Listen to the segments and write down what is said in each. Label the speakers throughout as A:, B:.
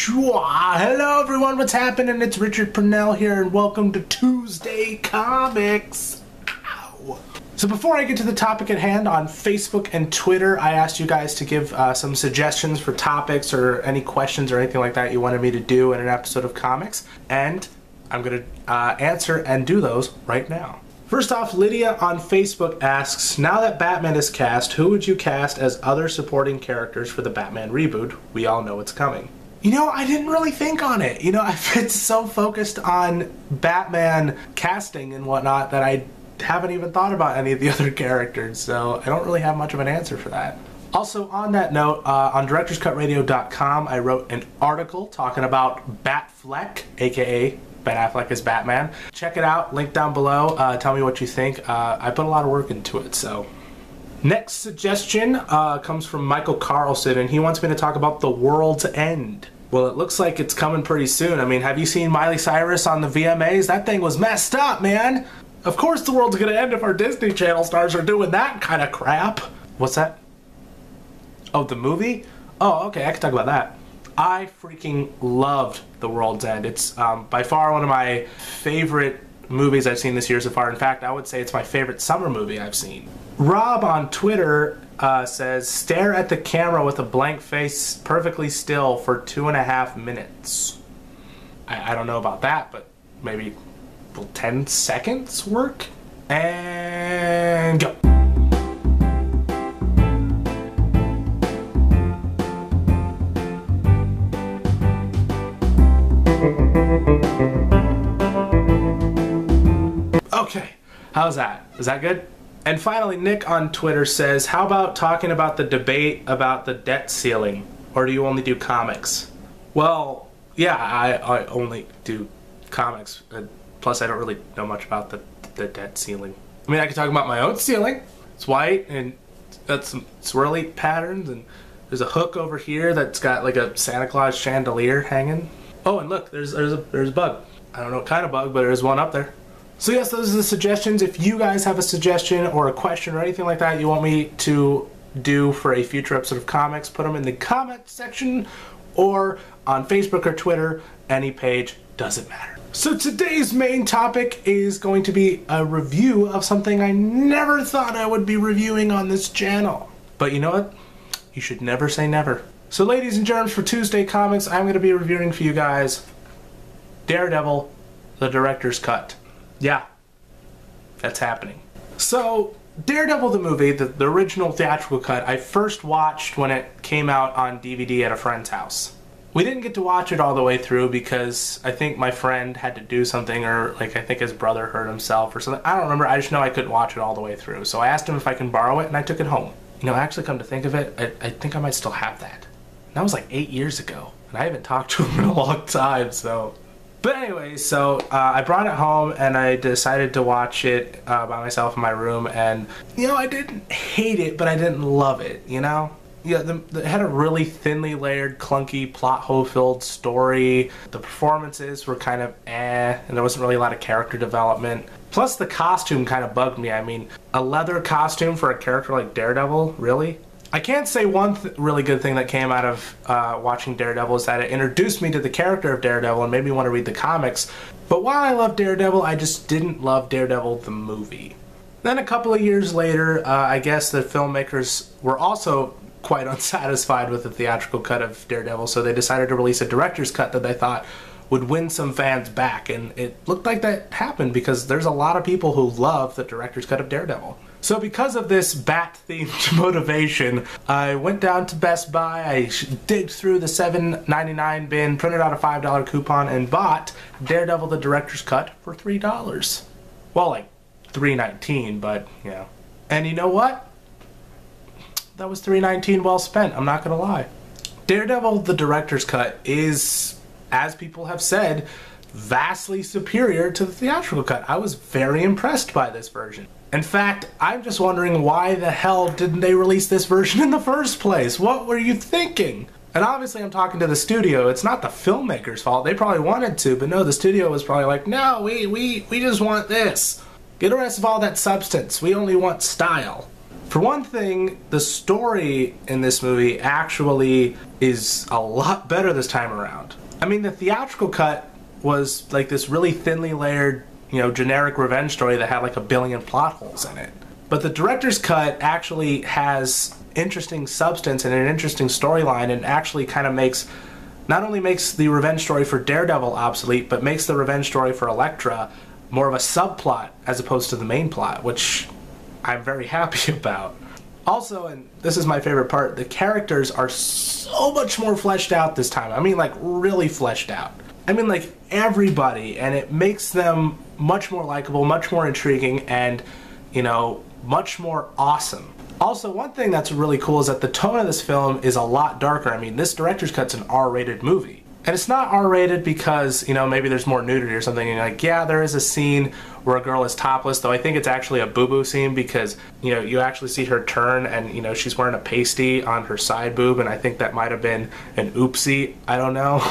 A: Hello everyone, what's happening? It's Richard Purnell here and welcome to Tuesday Comics. Ow. So before I get to the topic at hand, on Facebook and Twitter I asked you guys to give some suggestions for topics or any questions or anything like that you wanted me to do in an episode of comics, and I'm going to answer and do those right now. First off, Lydia on Facebook asks, now that Batman is cast, who would you cast as other supporting characters for the Batman reboot? We all know it's coming. You know, I didn't really think on it. You know, I've been so focused on Batman casting and whatnot that I haven't even thought about any of the other characters, so I don't really have much of an answer for that. Also, on that note, on directorscutradio.com, I wrote an article talking about BatFleck, aka Ben Affleck as Batman. Check it out, link down below. Tell me what you think. I put a lot of work into it, so. Next suggestion comes from Michael Carlson, and he wants me to talk about The World's End. Well, it looks like it's coming pretty soon. I mean, have you seen Miley Cyrus on the VMAs? That thing was messed up, man. Of course the world's gonna end if our Disney Channel stars are doing that kind of crap. What's that? Oh, the movie? Oh, okay, I can talk about that. I freaking loved The World's End. It's by far one of my favorite movies I've seen this year so far. In fact, I would say it's my favorite summer movie I've seen. Rob on Twitter says, stare at the camera with a blank face perfectly still for 2.5 minutes. I don't know about that, but maybe will 10 seconds work? And go. Okay, how's that? Is that good? And finally, Nick on Twitter says, how about talking about the debate about the debt ceiling? Or do you only do comics? Well, yeah, I only do comics. Plus, I don't really know much about the debt ceiling. I mean, I can talk about my own ceiling. It's white, and it's got some swirly patterns, and there's a hook over here that's got like a Santa Claus chandelier hanging. Oh, and look, there's a bug. I don't know what kind of bug, but there's one up there. So yes, those are the suggestions. If you guys have a suggestion or a question or anything like that you want me to do for a future episode of comics, put them in the comment section or on Facebook or Twitter. Any page, doesn't matter. So today's main topic is going to be a review of something I never thought I would be reviewing on this channel. But you know what? You should never say never. So ladies and germs, for Tuesday Comics, I'm going to be reviewing for you guys Daredevil, the director's cut. Yeah, that's happening. So, Daredevil the movie, the original theatrical cut, I first watched when it came out on DVD at a friend's house. We didn't get to watch it all the way through because I think my friend had to do something, or like I think his brother hurt himself or something. I don't remember, I just know I couldn't watch it all the way through. So I asked him if I can borrow it and I took it home. You know, actually come to think of it, I think I might still have that. And that was like 8 years ago. And I haven't talked to him in a long time, so. But anyway, so I brought it home and I decided to watch it by myself in my room, and you know, I didn't hate it, but I didn't love it, you know? Yeah, it had a really thinly layered, clunky, plot hole-filled story. The performances were kind of and there wasn't really a lot of character development. Plus the costume kind of bugged me. I mean, a leather costume for a character like Daredevil, really? I can't say one really good thing that came out of watching Daredevil is that it introduced me to the character of Daredevil and made me want to read the comics. But while I love Daredevil, I just didn't love Daredevil the movie. Then a couple of years later, I guess the filmmakers were also quite unsatisfied with the theatrical cut of Daredevil, so they decided to release a director's cut that they thought would win some fans back. And it looked like that happened because there's a lot of people who love the director's cut of Daredevil. So because of this bat-themed motivation, I went down to Best Buy, I digged through the $7.99 bin, printed out a $5 coupon, and bought Daredevil the Director's Cut for $3. Well, like $3.19, but, you know. And you know what? That was $3.19 well spent, I'm not gonna lie. Daredevil the Director's Cut is, as people have said, vastly superior to the theatrical cut. I was very impressed by this version. In fact, I'm just wondering why the hell didn't they release this version in the first place? What were you thinking? And obviously I'm talking to the studio. It's not the filmmaker's fault. They probably wanted to, but no, the studio was probably like, no, we just want this. Get rid of all that substance. We only want style. For one thing, the story in this movie actually is a lot better this time around. I mean, the theatrical cut was like this really thinly layered, generic revenge story that had like a billion plot holes in it. But the director's cut actually has interesting substance and an interesting storyline, and actually kind of not only makes the revenge story for Daredevil obsolete, but makes the revenge story for Elektra more of a subplot as opposed to the main plot, which I'm very happy about. Also, and this is my favorite part, the characters are so much more fleshed out this time. I mean, like, really fleshed out. I mean, like, everybody, and it makes them much more likable, much more intriguing, and, much more awesome. Also, one thing that's really cool is that the tone of this film is a lot darker. I mean, this director's cut's an R-rated movie. And it's not R-rated because, maybe there's more nudity or something, and you're like, yeah, there is a scene where a girl is topless, though I think it's actually a boo-boo scene because, you actually see her turn and, she's wearing a pasty on her side boob, and I think that might have been an oopsie, I don't know.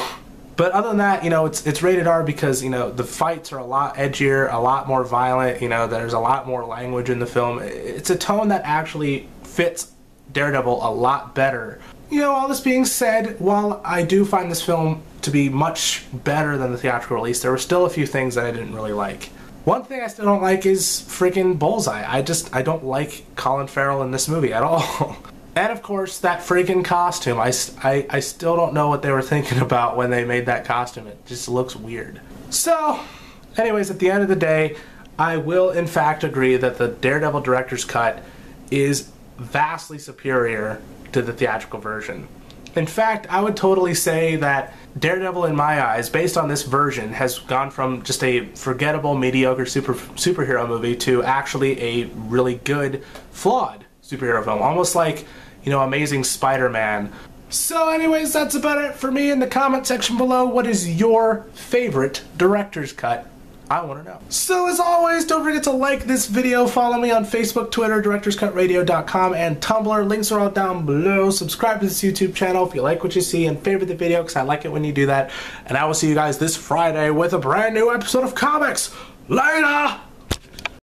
A: But other than that, it's rated R because, the fights are a lot edgier, a lot more violent, there's a lot more language in the film. It's a tone that actually fits Daredevil a lot better. All this being said, while I do find this film to be much better than the theatrical release, there were still a few things that I didn't really like. One thing I still don't like is freaking Bullseye. I don't like Colin Farrell in this movie at all. And of course, that freaking costume. I still don't know what they were thinking about when they made that costume. It just looks weird. So, anyways, at the end of the day, I will in fact agree that the Daredevil director's cut is vastly superior to the theatrical version. In fact, I would totally say that Daredevil, in my eyes, based on this version, has gone from just a forgettable, mediocre superhero movie to actually a really good, flawed superhero film. Almost like, Amazing Spider-Man. So anyways, that's about it for me. In the comment section below, what is your favorite director's cut? I want to know. So as always, don't forget to like this video, follow me on Facebook, Twitter, directorscutradio.com, and Tumblr. Links are all down below. Subscribe to this YouTube channel if you like what you see, and favorite the video because I like it when you do that. And I will see you guys this Friday with a brand new episode of Comics. Later!